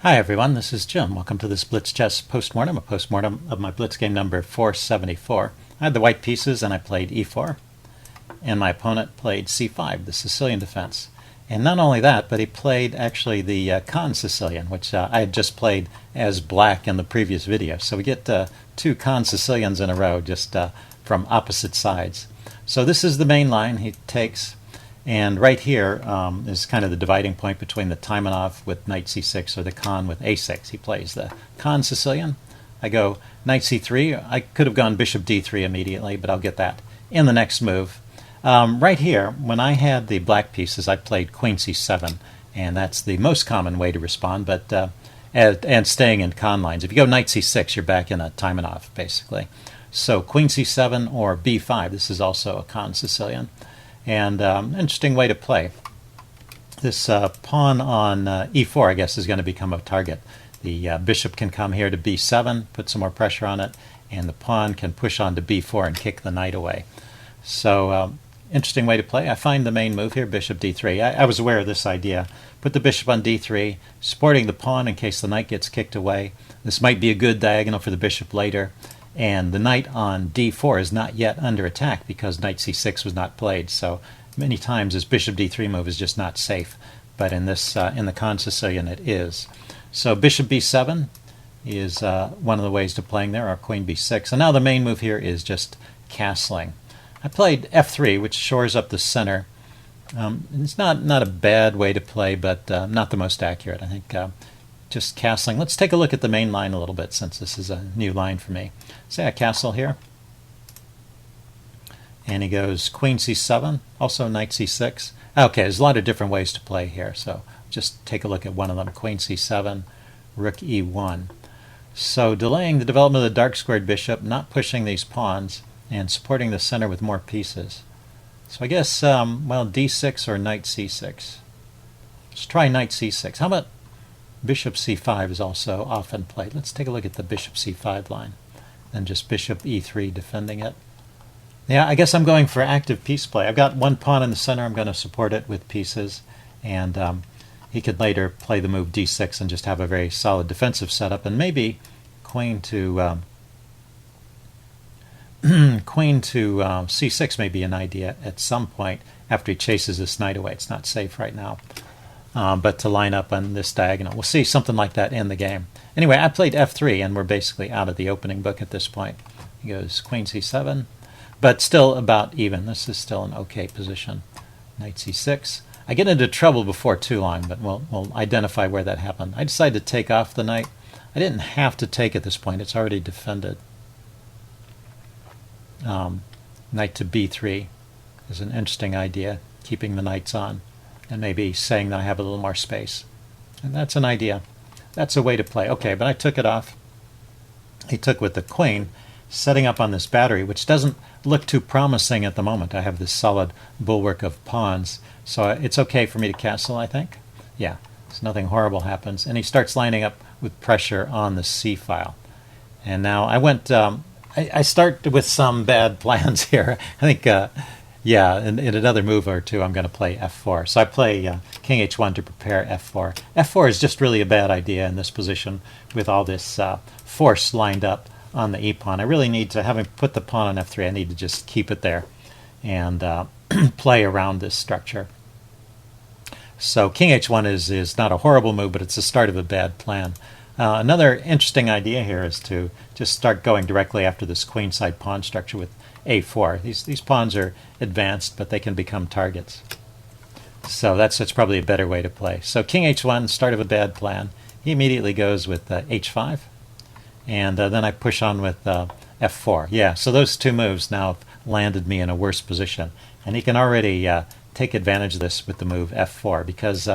Hi everyone, this is Jim. Welcome to this Blitz chess postmortem, a postmortem of my Blitz game number 474. I had the white pieces and I played e4, and my opponent played c5, the Sicilian defense. And not only that, but he played actually the Khan Sicilian, which I had just played as black in the previous video. So we get two Khan Sicilians in a row, just from opposite sides. So this is the main line he takes. And right here is kind of the dividing point between the Taimanov with knight c6 or the Khan with a6. He plays the Khan Sicilian. I go knight c3. I could have gone bishop d3 immediately, but I'll get that in the next move. Right here, when I had the black pieces, I played queen c7, and that's the most common way to respond, but and staying in Khan lines. If you go knight c6, you're back in a Taimanov, basically. So queen c7 or b5. This is also a Khan Sicilian. And interesting way to play. This pawn on e4, I guess, is going to become a target. The bishop can come here to b7, put some more pressure on it, and the pawn can push on to b4 and kick the knight away. So interesting way to play. I find the main move here, bishop d3. I was aware of this idea. Put the bishop on d3, supporting the pawn in case the knight gets kicked away. This might be a good diagonal for the bishop later. And the knight on d4 is not yet under attack because knight c6 was not played. So many times this bishop d3 move is just not safe. But in this in the Khan Sicilian it is. So bishop b7 is one of the ways to playing there, or queen b6. And now the main move here is just castling. I played f3, which shores up the center. It's not a bad way to play, but not the most accurate. I think just castling. Let's take a look at the main line a little bit, since this is a new line for me. Say I castle here, and he goes queen c7, also knight c6. Okay, there's a lot of different ways to play here, so just take a look at one of them. Queen c7, rook e1. So delaying the development of the dark squared bishop, not pushing these pawns, and supporting the center with more pieces. So I guess, well, d6 or knight c6. Let's try knight c6. How about bishop c5 is also often played. Let's take a look at the bishop c5 line. Then just bishop e3 defending it. Yeah, I guess I'm going for active piece play. I've got one pawn in the center. I'm going to support it with pieces. And he could later play the move d6 and just have a very solid defensive setup. And maybe queen to queen to c6 may be an idea at some point after he chases this knight away. It's not safe right now. But to line up on this diagonal. We'll see something like that in the game. Anyway, I played f3, and we're basically out of the opening book at this point. He goes queen c7, but still about even. This is still an okay position. Knight c6. I get into trouble before too long, but we'll identify where that happened. I decided to take off the knight. I didn't have to take at this point. It's already defended. Knight to b3 is an interesting idea, keeping the knights on, and maybe saying that I have a little more space. And that's an idea. That's a way to play. Okay, but I took it off. He took with the queen, setting up on this battery, which doesn't look too promising at the moment. I have this solid bulwark of pawns, so it's okay for me to castle, I think. Yeah, so nothing horrible happens. And he starts lining up with pressure on the c file. And now I went, I start with some bad plans here. I think, yeah, in another move or two, I'm going to play f4. So I play king h1 to prepare f4. f4 is just really a bad idea in this position with all this force lined up on the e-pawn. I really need to, having put the pawn on f3, I need to just keep it there and play around this structure. So king h1 is not a horrible move, but it's the start of a bad plan. Another interesting idea here is to just start going directly after this queenside pawn structure with a4. These pawns are advanced, but they can become targets. So that's probably a better way to play. So king h1, start of a bad plan. He immediately goes with h5, and then I push on with f4. Yeah, so those two moves now have landed me in a worse position, and he can already take advantage of this with the move f4 because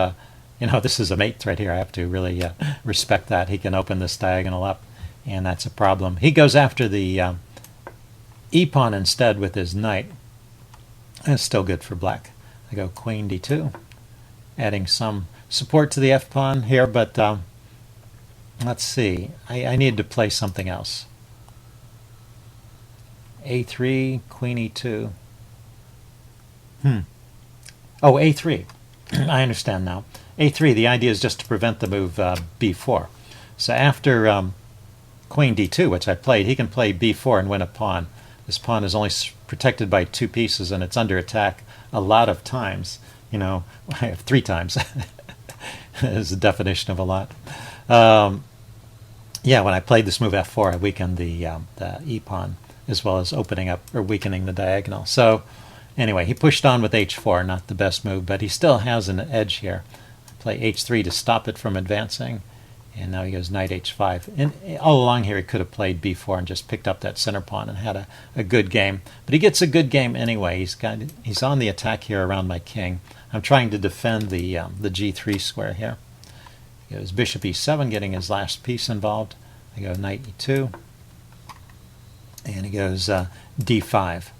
you know, this is a mate right here. I have to really respect that. He can open this diagonal up, and that's a problem. He goes after the e-pawn instead with his knight. That's still good for black. I go queen d2, adding some support to the f-pawn here, but let's see. I need to play something else. a3, queen e2. Oh, a3. I understand now. A3, the idea is just to prevent the move B4. So after queen D2, which I played, he can play B4 and win a pawn. This pawn is only protected by 2 pieces, and it's under attack a lot of times. You know, I have 3 times. Is the definition of a lot. Yeah, when I played this move F4, I weakened the E pawn, as well as opening up or weakening the diagonal. So anyway, he pushed on with H4, not the best move, but he still has an edge here. I play H3 to stop it from advancing, and now he goes knight H5. And all along here, he could have played B4 and just picked up that center pawn and had a good game. But he gets a good game anyway. He's on the attack here around my king. I'm trying to defend the G3 square here. He goes bishop E7, getting his last piece involved. I go knight E2, and he goes D5.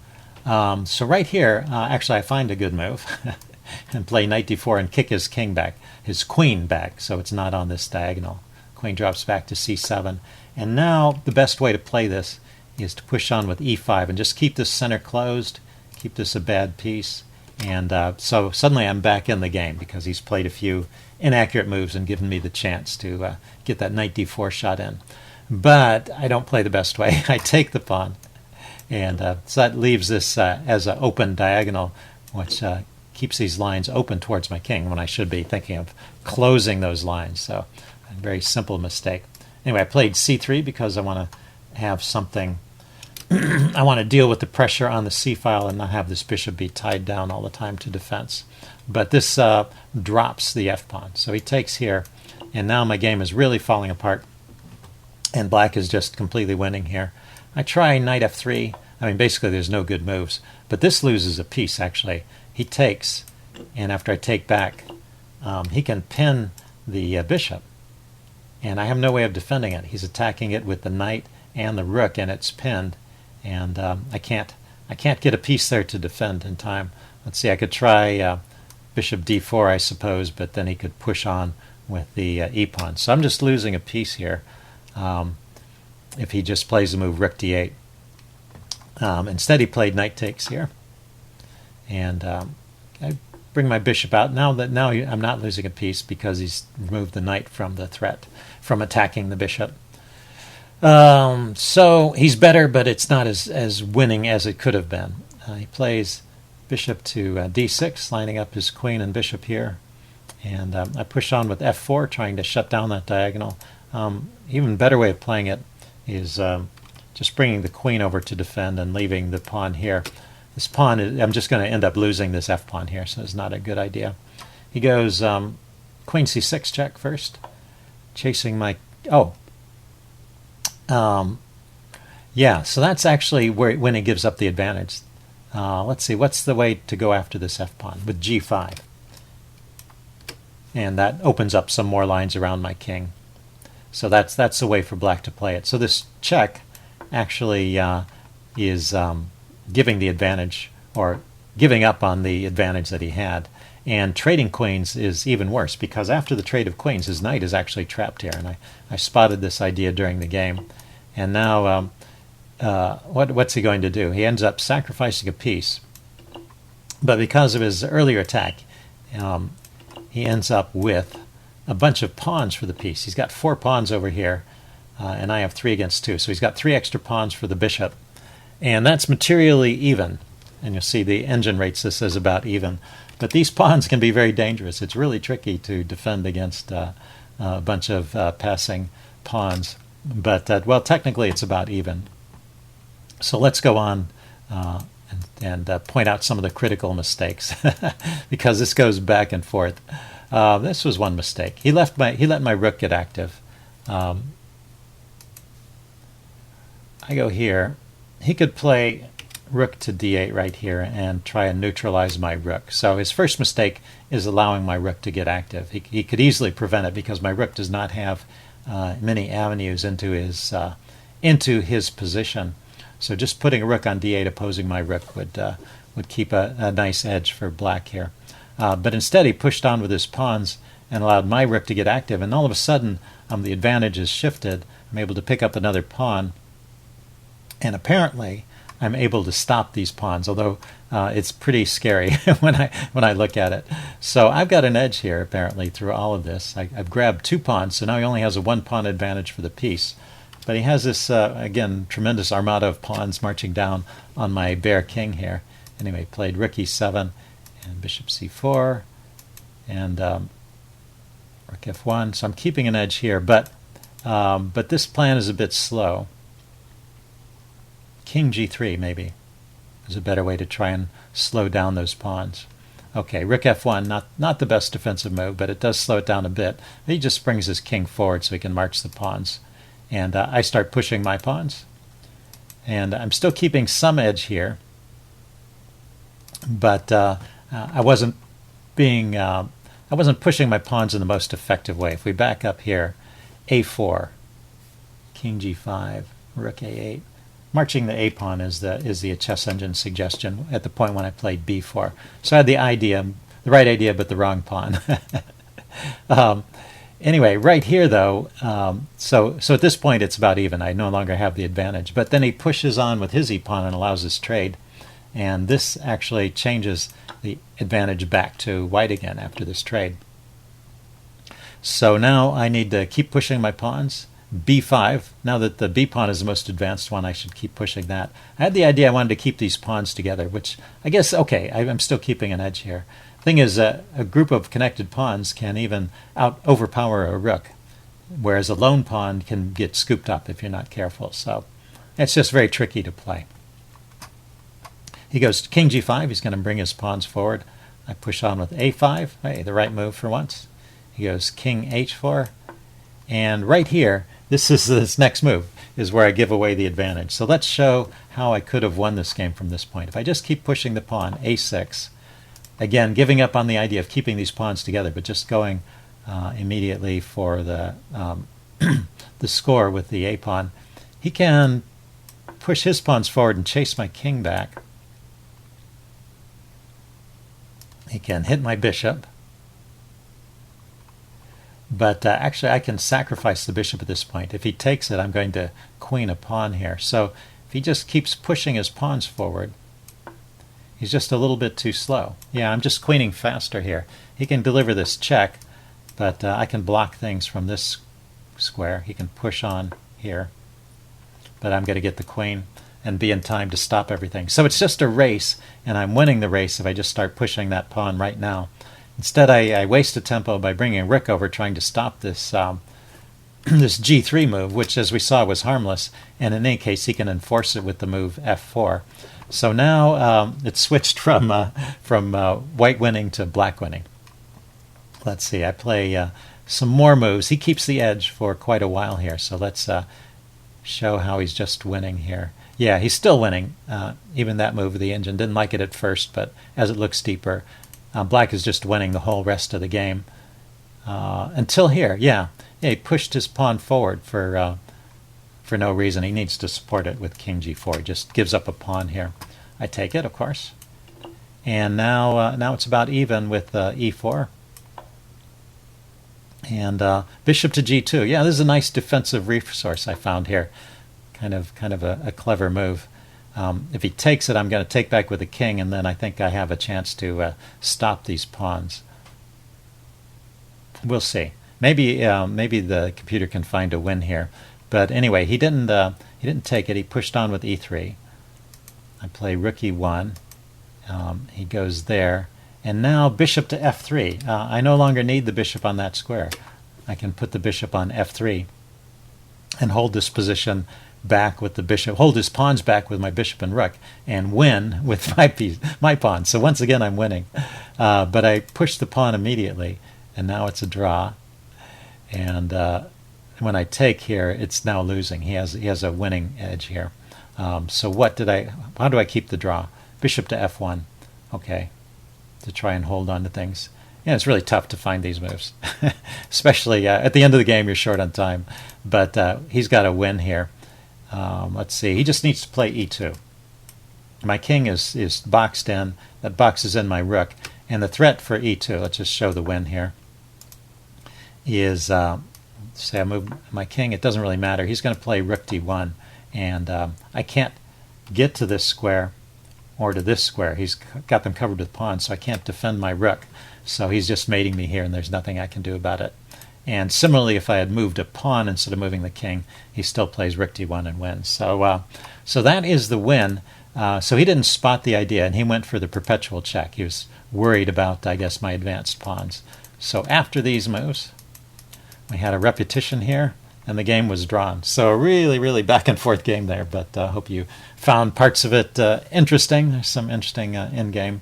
So right here, actually I find a good move and play knight D4 and kick his king back, his queen back, so it's not on this diagonal. Queen drops back to C7. And now the best way to play this is to push on with E5 and just keep this center closed, keep this a bad piece. And so suddenly I'm back in the game because he's played a few inaccurate moves and given me the chance to get that knight D4 shot in. But I don't play the best way. I take the pawn. And so that leaves this as an open diagonal, which keeps these lines open towards my king when I should be thinking of closing those lines. So a very simple mistake. Anyway, I played C3 because I want to have something. I want to deal with the pressure on the C file and not have this bishop be tied down all the time to defense. But this drops the F pawn. So he takes here, and now my game is really falling apart, and black is just completely winning here. I try knight F3. I mean, basically there's no good moves, but this loses a piece, actually. He takes, and after I take back, he can pin the bishop, and I have no way of defending it. He's attacking it with the knight and the rook, and it's pinned, and I can't get a piece there to defend in time. Let's see, I could try bishop D4, I suppose, but then he could push on with the E pawn. So I'm just losing a piece here if he just plays the move rook D8. Instead, he played knight takes here, and I bring my bishop out. Now I'm not losing a piece because he's removed the knight from the threat from attacking the bishop. So he's better, but it's not as winning as it could have been. He plays bishop to D6, lining up his queen and bishop here, and I push on with F4, trying to shut down that diagonal. Even better way of playing it is just bringing the queen over to defend and leaving the pawn here. This pawn, I'm just going to end up losing this F pawn here, so it's not a good idea. He goes queen C6 check first, chasing my... yeah, so that's actually when he gives up the advantage. Let's see, what's the way to go after this F pawn? With G5. And that opens up some more lines around my king. So that's the way for black to play it. So this check actually is giving the advantage, or giving up on the advantage that he had. And trading queens is even worse, because after the trade of queens, his knight is actually trapped here. And I spotted this idea during the game. And now what's he going to do? He ends up sacrificing a piece. But because of his earlier attack, he ends up with a bunch of pawns for the piece. He's got 4 pawns over here, and I have 3 against 2. So he's got 3 extra pawns for the bishop. And that's materially even. And you'll see the engine rates this as about even. But these pawns can be very dangerous. It's really tricky to defend against a bunch of passing pawns. But, well, technically it's about even. So let's go on and point out some of the critical mistakes, because this goes back and forth. This was one mistake. He let my rook get active. I go here. He could play rook to d8 right here and try and neutralize my rook. So his first mistake is allowing my rook to get active. He could easily prevent it because my rook does not have many avenues into his position. So just putting a rook on d8 opposing my rook would keep a nice edge for black here. But instead he pushed on with his pawns and allowed my rook to get active, and all of a sudden the advantage is shifted. I'm able to pick up another pawn, and apparently I'm able to stop these pawns, although it's pretty scary when I look at it. So I've got an edge here, apparently, through all of this. I've grabbed 2 pawns, so now he only has a 1 pawn advantage for the piece. But he has this, again, tremendous armada of pawns marching down on my bare king here. Anyway, played rook e7 and bishop c4 and rook f1. So I'm keeping an edge here, but this plan is a bit slow. King g3 maybe is a better way to try and slow down those pawns. Okay, rook f1, not the best defensive move, but it does slow it down a bit. He just brings his king forward so he can march the pawns. And I start pushing my pawns. And I'm still keeping some edge here, but I wasn't pushing my pawns in the most effective way. If we back up here, a4, king g5, rook a8. Marching the a pawn is the chess engine suggestion at the point when I played b4. So I had the right idea, but the wrong pawn. Anyway, right here though, so at this point it's about even. I no longer have the advantage. But then he pushes on with his e-pawn and allows this trade. And this actually changes the advantage back to white again after this trade. So now I need to keep pushing my pawns. b5, now that the b pawn is the most advanced one, I should keep pushing that. I had the idea I wanted to keep these pawns together, which I guess, okay, I'm still keeping an edge here. Thing is, a group of connected pawns can even overpower a rook, whereas a lone pawn can get scooped up if you're not careful. So it's just very tricky to play. He goes king g5. He's going to bring his pawns forward. I push on with a5. Hey, the right move for once. He goes king h4. And right here, this next move is where I give away the advantage. So let's show how I could have won this game from this point. If I just keep pushing the pawn, a6, again, giving up on the idea of keeping these pawns together, but just going immediately for the the score with the a pawn, he can push his pawns forward and chase my king back. He can hit my bishop. But actually I can sacrifice the bishop at this point. If he takes it, I'm going to queen a pawn here. So if he just keeps pushing his pawns forward, he's just a little bit too slow. Yeah, I'm just queening faster here. He can deliver this check, but I can block things from this square. He can push on here, but I'm going to get the queen and be in time to stop everything. So it's just a race, and I'm winning the race if I just start pushing that pawn right now. Instead, I waste a tempo by bringing a rook over, trying to stop this this g3 move, which, as we saw, was harmless. And in any case, he can enforce it with the move f4. So now it's switched from white winning to black winning. Let's see. I play some more moves. He keeps the edge for quite a while here. So let's show how he's just winning here. Yeah, he's still winning. Even that move of the engine. Didn't like it at first, but as it looks deeper, black is just winning the whole rest of the game. Until here, yeah, he pushed his pawn forward for no reason. He needs to support it with king g4. He just gives up a pawn here. I take it, of course. And now it's about even with e4. And bishop to g2. Yeah, this is a nice defensive resource I found here. Kind of a clever move. If he takes it, I'm going to take back with the king, and then I think I have a chance to stop these pawns. We'll see. Maybe the computer can find a win here. But anyway, he didn't take it. He pushed on with e3. I play rook e1. He goes there, and now bishop to f3. I no longer need the bishop on that square. I can put the bishop on f3 and hold this position back with the bishop, hold his pawns back with my bishop and rook, and win with my pawn. So once again, I'm winning. But I pushed the pawn immediately, and now it's a draw. And when I take here, it's now losing. He has a winning edge here. So how do I keep the draw? Bishop to f1. Okay, to try and hold on to things. Yeah, it's really tough to find these moves, especially at the end of the game. You're short on time, but he's got a win here. Let's see. He just needs to play e2. My king is boxed in. That boxes in my rook. And the threat for e2, let's just show the win here, is, say I move my king, it doesn't really matter. He's going to play rook d1. And I can't get to this square or to this square. He's got them covered with pawns, so I can't defend my rook. So he's just mating me here, and there's nothing I can do about it. And similarly, if I had moved a pawn instead of moving the king, he still plays rook d1 and wins. So that is the win. So he didn't spot the idea, and he went for the perpetual check. He was worried about, I guess, my advanced pawns. So after these moves, we had a repetition here, and the game was drawn. So a really, really back and forth game there, but I hope you found parts of it interesting. There's some interesting endgame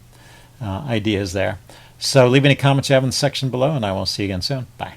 ideas there. So leave any comments you have in the section below, and I will see you again soon. Bye.